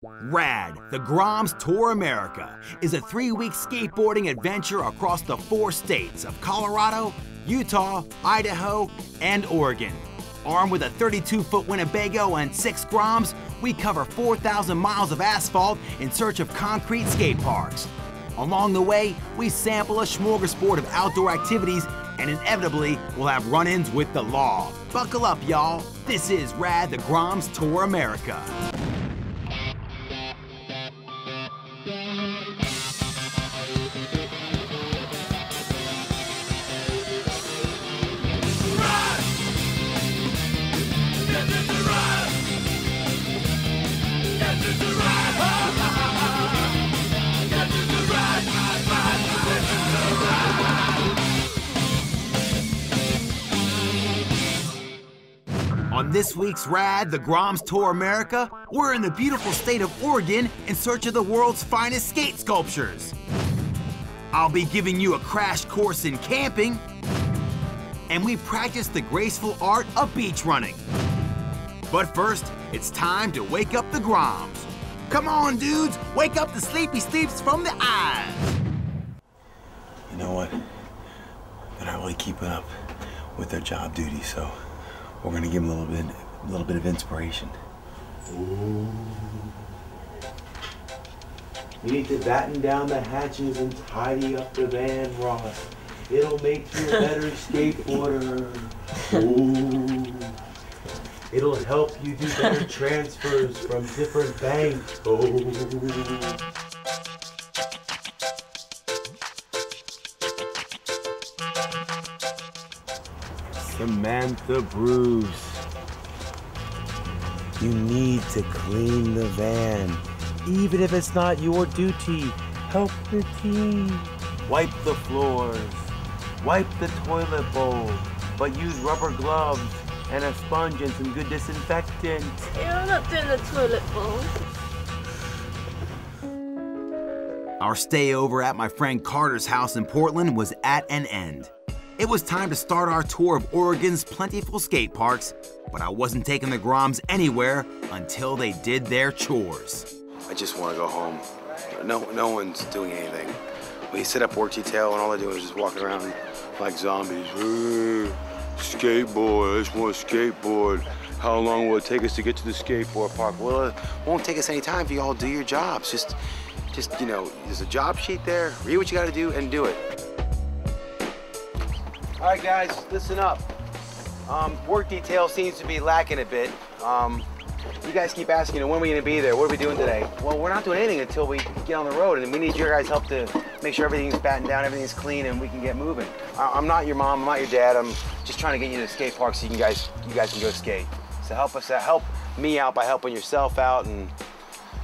RAD, the Groms Tour America, is a 3-week skateboarding adventure across the 4 states of Colorado, Utah, Idaho, and Oregon. Armed with a 32-foot Winnebago and 6 Groms, we cover 4,000 miles of asphalt in search of concrete skate parks. Along the way, we sample a smorgasbord of outdoor activities and inevitably we'll have run-ins with the law. Buckle up, y'all. This is RAD, the Groms Tour America. On this week's RAD, the Groms Tour America, we're in the beautiful state of Oregon in search of the world's finest skate sculptures. I'll be giving you a crash course in camping, and we practice the graceful art of beach running. But first, it's time to wake up the Groms. Come on, dudes, wake up the sleepy sleeps from the eyes. You know what? They're not really keeping up with their job duties, so we're gonna give them a little bit of inspiration. Ooh. You need to batten down the hatches and tidy up the van, Ross. It'll make you a better skateboarder. Ooh. It'll help you do better transfers from different banks. Oh. Samantha Bruce, you need to clean the van. Even if it's not your duty, help the team. Wipe the floors, wipe the toilet bowl, but use rubber gloves and a sponge and some good disinfectant. Yeah, I'm not doing the toilet bowl. Our stay over at my friend Carter's house in Portland was at an end. It was time to start our tour of Oregon's plentiful skate parks, but I wasn't taking the Groms anywhere until they did their chores. I just want to go home. No one's doing anything. We set up work detail and all they're doing is just walking around like zombies. Skateboard, I just want to skateboard. How long will it take us to get to the skateboard park? Well, it won't take us any time if you all do your jobs. Just, you know, there's a job sheet there. Read what you got to do and do it. All right, guys, listen up. Work detail seems to be lacking a bit. You guys keep asking, when are we gonna be there? What are we doing today? Well, we're not doing anything until we get on the road, and we need your guys' help to make sure everything's battened down, everything's clean, and we can get moving. I'm not your mom, I'm not your dad. I'm just trying to get you to the skate park so you guys can go skate. So help us out, help me out by helping yourself out and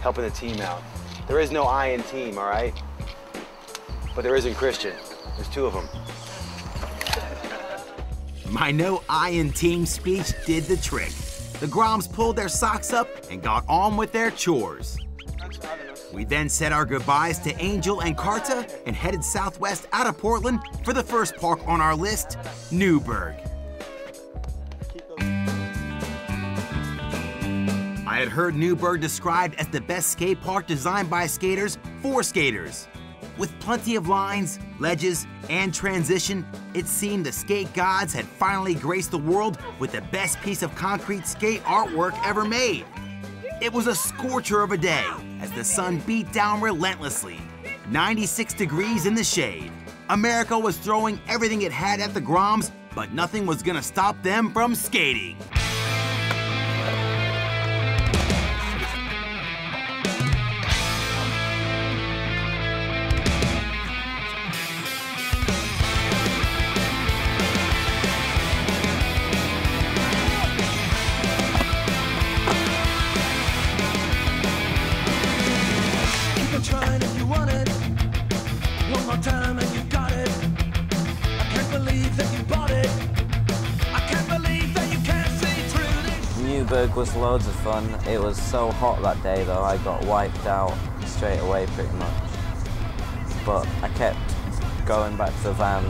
helping the team out. There is no I in team, all right? But there is in Christian. There's 2 of them. My no I in team speech did the trick. The Groms pulled their socks up and got on with their chores. We then said our goodbyes to Angel and Carta and headed southwest out of Portland for the first park on our list, Newburgh. I had heard Newburgh described as the best skate park designed by skaters for skaters. With plenty of lines, ledges, and transition, it seemed the skate gods had finally graced the world with the best piece of concrete skate artwork ever made. It was a scorcher of a day as the sun beat down relentlessly, 96 degrees in the shade. America was throwing everything it had at the Groms, but nothing was gonna stop them from skating. Trying if you want it. One more time and you got it. I can't believe that you bought it. I can't believe that you can't see through this. Newburgh was loads of fun. It was so hot that day though, I got wiped out straight away pretty much. But I kept going back to the van,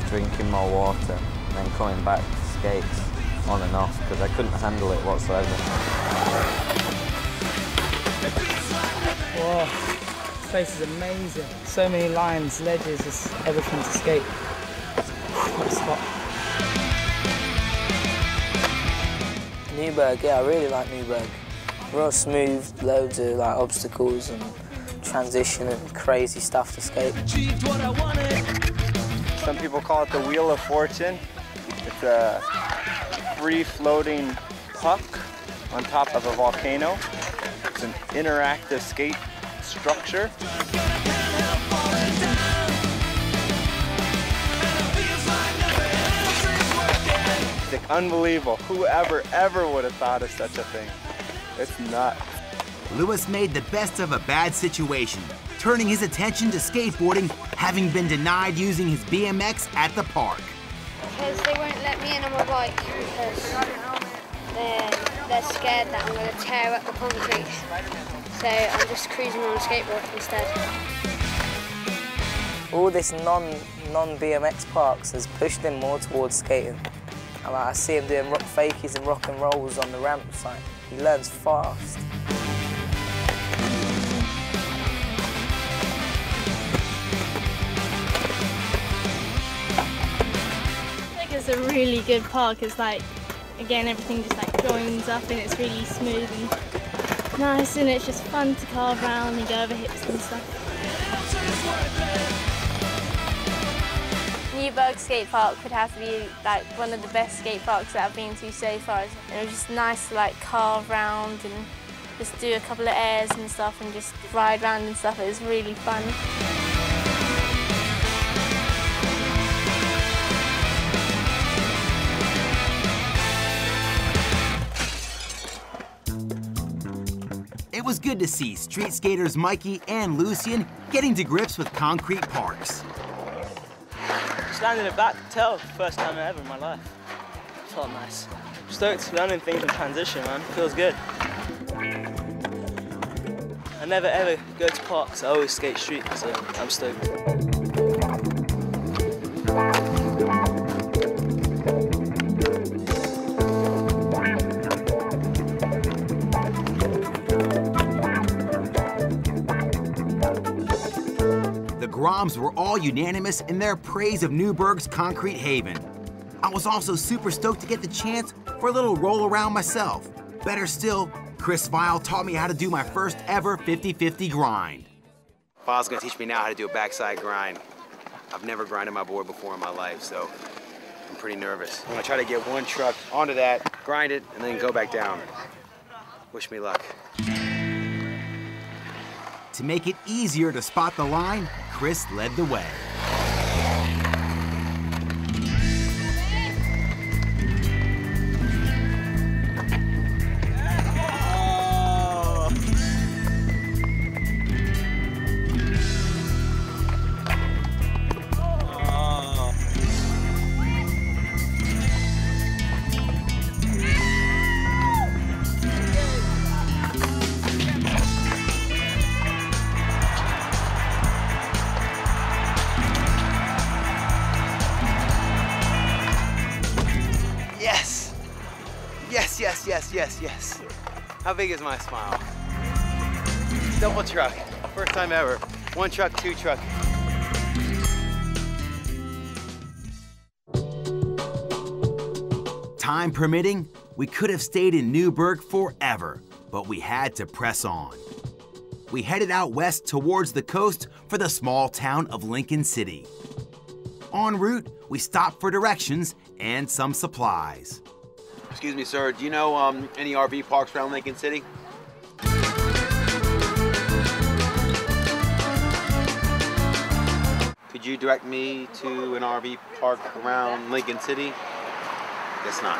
drinking more water, and then coming back to skates on and off because I couldn't handle it whatsoever. Oh, this place is amazing. So many lines, ledges, just everything to skate. It's hot. Newburgh, yeah, I really like Newburgh. Real smooth, loads of like obstacles and transition and crazy stuff to skate. Some people call it the Wheel of Fortune. It's a free-floating puck on top of a volcano. It's an interactive skate structure. It's like unbelievable. Whoever ever would have thought of such a thing? It's nuts. Lewis made the best of a bad situation, turning his attention to skateboarding, having been denied using his BMX at the park. Because they won't let me in on my bike because they're scared that I'm going to tear up the concrete. So I'm just cruising on a skateboard instead. All this non-BMX parks has pushed him more towards skating. And like, I see him doing rock fakies and rock and rolls on the ramps. Like, he learns fast. It's a really good park. It's like, again, everything just like joins up and it's really smooth and nice, and it's just fun to carve around and go over hips and stuff. Newburgh Skate Park would have to be like one of the best skate parks that I've been to so far. And it was just nice to like carve around and just do a couple of airs and stuff and just ride around and stuff. It was really fun. It was good to see street skaters Mikey and Lucian getting to grips with concrete parks. Just landing a back tail, first time ever in my life. Felt nice. Stoked learning things in transition, man. Feels good. I never ever go to parks, I always skate street, so I'm stoked. The Groms were all unanimous in their praise of Newburgh's concrete haven. I was also super stoked to get the chance for a little roll around myself. Better still, Chris Vile taught me how to do my first ever 50-50 grind. Vile's gonna teach me now how to do a backside grind. I've never grinded my board before in my life, so I'm pretty nervous. I'm gonna try to get one truck onto that, grind it, and then go back down. Wish me luck. To make it easier to spot the line, Chris led the way. Yes. How big is my smile? Double truck, first time ever. One truck, two truck. Time permitting, we could have stayed in Newburgh forever, but we had to press on. We headed out west towards the coast for the small town of Lincoln City. En route, we stopped for directions and some supplies. Excuse me, sir, do you know any RV parks around Lincoln City? Could you direct me to an RV park around Lincoln City? Guess not.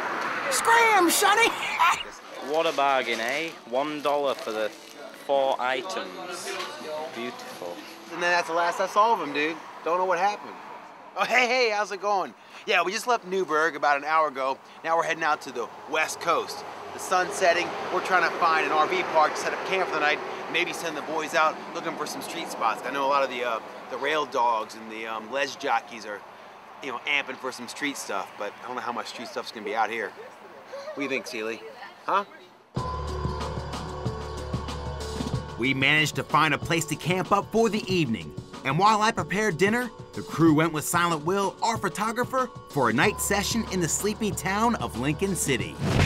Scram, Sonny! What a bargain, eh? $1 for the 4 items. Beautiful. And then that's the last I saw of him, dude. Don't know what happened. Oh, hey, how's it going? Yeah, we just left Newburgh about an hour ago. Now we're heading out to the west coast. The sun's setting. We're trying to find an RV park to set up camp for the night. Maybe send the boys out looking for some street spots. I know a lot of the rail dogs and the ledge jockeys are, amping for some street stuff, but I don't know how much street stuff's gonna be out here. What do you think, Seeley? Huh? We managed to find a place to camp up for the evening. And while I prepared dinner, the crew went with Silent Will, our photographer, for a night session in the sleepy town of Lincoln City. 'Cause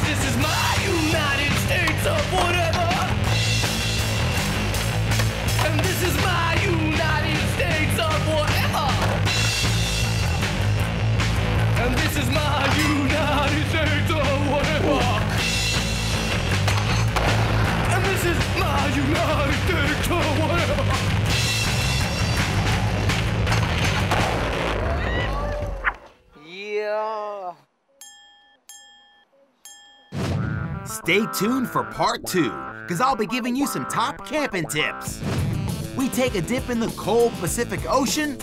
this is my United States of whatever. And this is my United States of whatever. And this is my United States of whatever. And this is my United States of whatever. Yeah. Stay tuned for part 2, because I'll be giving you some top camping tips. We take a dip in the cold Pacific Ocean,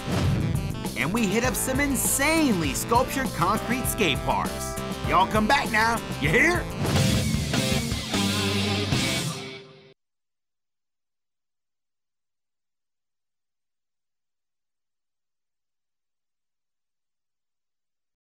and we hit up some insanely sculptured concrete skate parks. Y'all come back now, you hear?